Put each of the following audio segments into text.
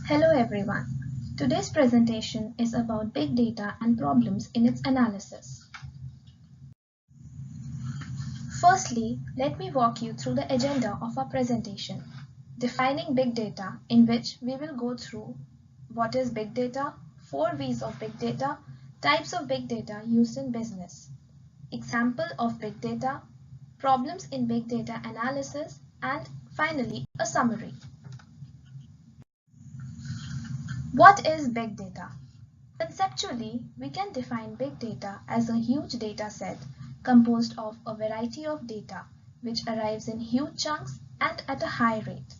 Hello everyone. Today's presentation is about big data and problems in its analysis. Firstly, let me walk you through the agenda of our presentation. Defining big data, in which we will go through what is big data, 4 V's of big data, types of big data used in business, example of big data, problems in big data analysis, and finally a summary. What is big data? Conceptually, we can define big data as a huge data set composed of a variety of data which arrives in huge chunks and at a high rate.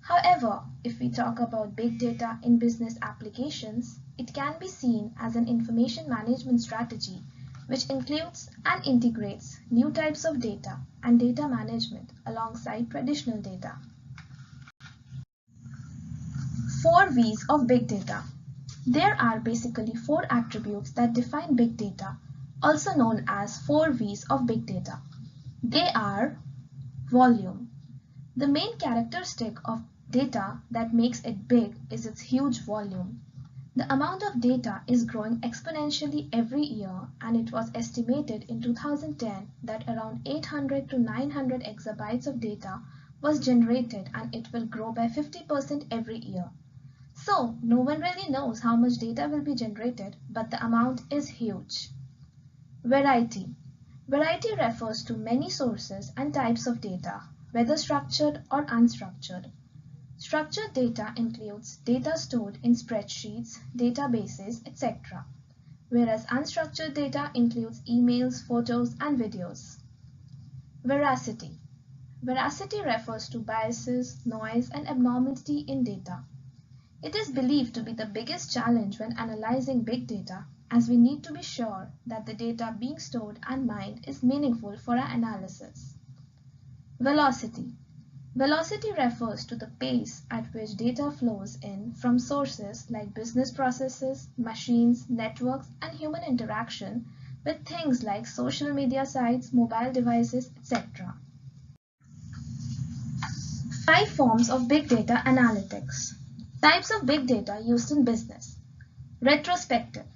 However, if we talk about big data in business applications, it can be seen as an information management strategy which includes and integrates new types of data and data management alongside traditional data. 4 V's of big data. There are basically 4 attributes that define big data, also known as 4 V's of big data. They are volume. The main characteristic of data that makes it big is its huge volume. The amount of data is growing exponentially every year, and it was estimated in 2010 that around 800 to 900 exabytes of data was generated, and it will grow by 50% every year. So, no one really knows how much data will be generated, but the amount is huge. Variety. Variety refers to many sources and types of data, whether structured or unstructured. Structured data includes data stored in spreadsheets, databases, etc., whereas unstructured data includes emails, photos, and videos. Veracity. Veracity refers to biases, noise, and abnormality in data. It is believed to be the biggest challenge when analyzing big data, as we need to be sure that the data being stored and mined is meaningful for our analysis. Velocity. Velocity refers to the pace at which data flows in from sources like business processes, machines, networks, and human interaction with things like social media sites, mobile devices, etc. 5 forms of big data analytics. Types of big data used in business. Retrospective.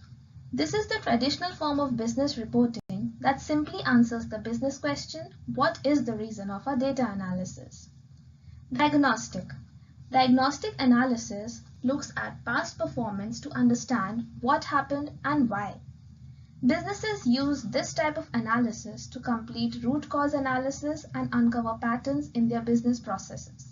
This is the traditional form of business reporting that simply answers the business question, what is the reason of our data analysis? Diagnostic. Diagnostic analysis looks at past performance to understand what happened and why. Businesses use this type of analysis to complete root cause analysis and uncover patterns in their business processes.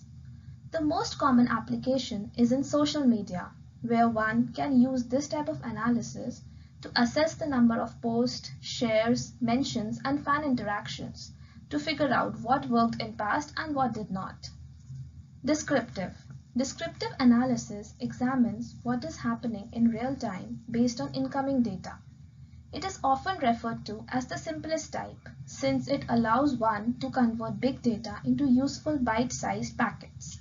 The most common application is in social media, where one can use this type of analysis to assess the number of posts, shares, mentions, and fan interactions to figure out what worked in past and what did not. Descriptive. Descriptive analysis examines what is happening in real time based on incoming data. It is often referred to as the simplest type, since it allows one to convert big data into useful bite-sized packets.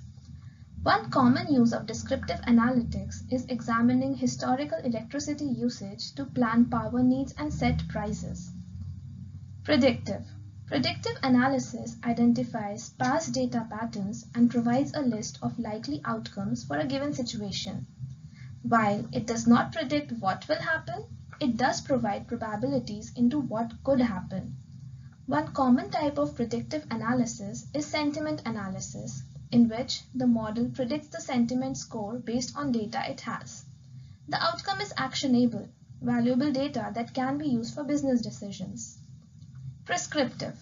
One common use of descriptive analytics is examining historical electricity usage to plan power needs and set prices. Predictive. Predictive analysis identifies past data patterns and provides a list of likely outcomes for a given situation. While it does not predict what will happen, it does provide probabilities into what could happen. One common type of predictive analysis is sentiment analysis, in which the model predicts the sentiment score based on data it has. The outcome is actionable, valuable data that can be used for business decisions. Prescriptive.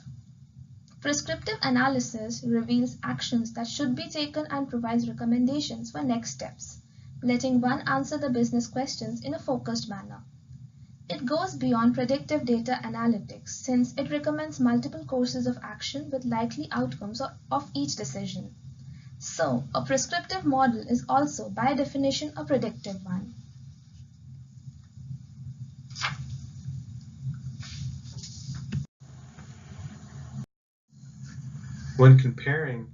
Prescriptive analysis reveals actions that should be taken and provides recommendations for next steps, letting one answer the business questions in a focused manner. It goes beyond predictive data analytics since it recommends multiple courses of action with likely outcomes of each decision. So, a prescriptive model is also, by definition, a predictive one. When comparing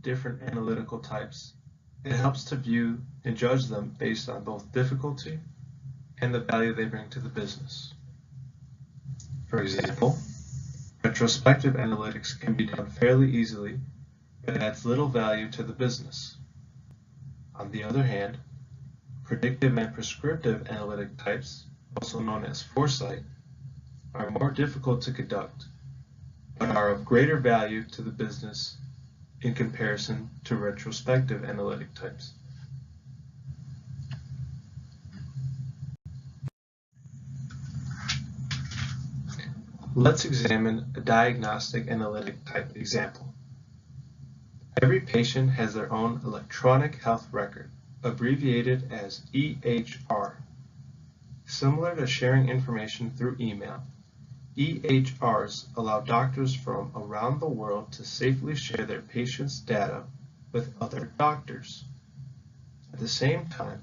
different analytical types, it helps to view and judge them based on both difficulty and the value they bring to the business. For example, retrospective analytics can be done fairly easily, but adds little value to the business. On the other hand, predictive and prescriptive analytic types, also known as foresight, are more difficult to conduct, but are of greater value to the business in comparison to retrospective analytic types. Let's examine a diagnostic analytic type example. Every patient has their own electronic health record, abbreviated as EHR. Similar to sharing information through email, EHRs allow doctors from around the world to safely share their patients' data with other doctors. At the same time,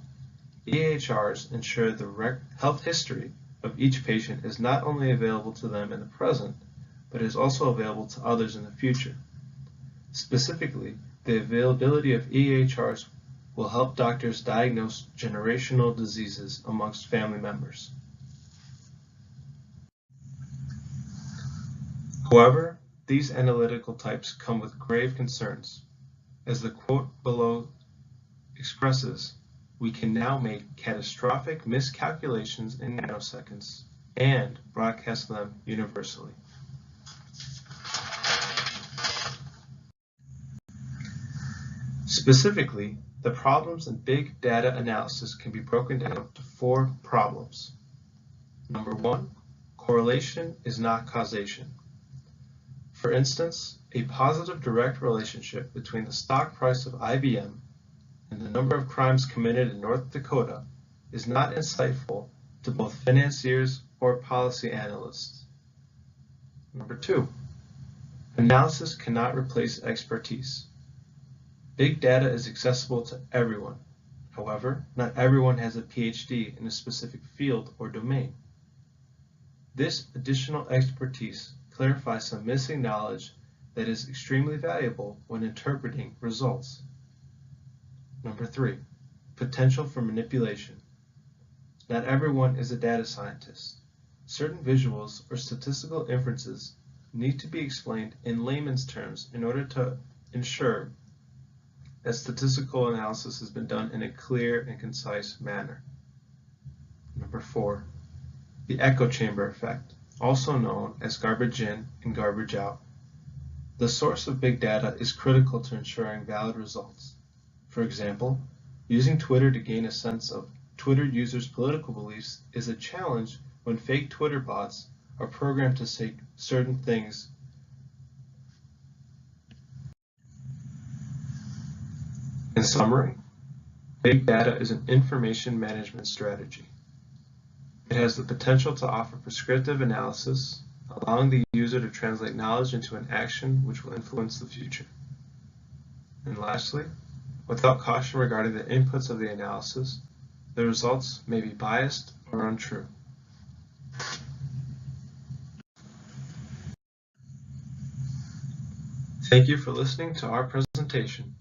EHRs ensure the health history of each patient is not only available to them in the present, but is also available to others in the future. Specifically, the availability of EHRs will help doctors diagnose generational diseases amongst family members. However, these analytical types come with grave concerns. As the quote below expresses, we can now make catastrophic miscalculations in nanoseconds and broadcast them universally. Specifically, the problems in big data analysis can be broken down to 4 problems. Number 1, correlation is not causation. For instance, a positive direct relationship between the stock price of IBM and the number of crimes committed in North Dakota is not insightful to both financiers or policy analysts. Number 2, analysis cannot replace expertise. Big data is accessible to everyone. However, not everyone has a PhD in a specific field or domain. This additional expertise clarifies some missing knowledge that is extremely valuable when interpreting results. Number 3, potential for manipulation. Not everyone is a data scientist. Certain visuals or statistical inferences need to be explained in layman's terms in order to ensure that statistical analysis has been done in a clear and concise manner. Number 4, the echo chamber effect, also known as garbage in and garbage out. The source of big data is critical to ensuring valid results. For example, using Twitter to gain a sense of Twitter users' political beliefs is a challenge when fake Twitter bots are programmed to say certain things. In summary, big data is an information management strategy. It has the potential to offer prescriptive analysis, allowing the user to translate knowledge into an action which will influence the future. And lastly, without caution regarding the inputs of the analysis, the results may be biased or untrue. Thank you for listening to our presentation.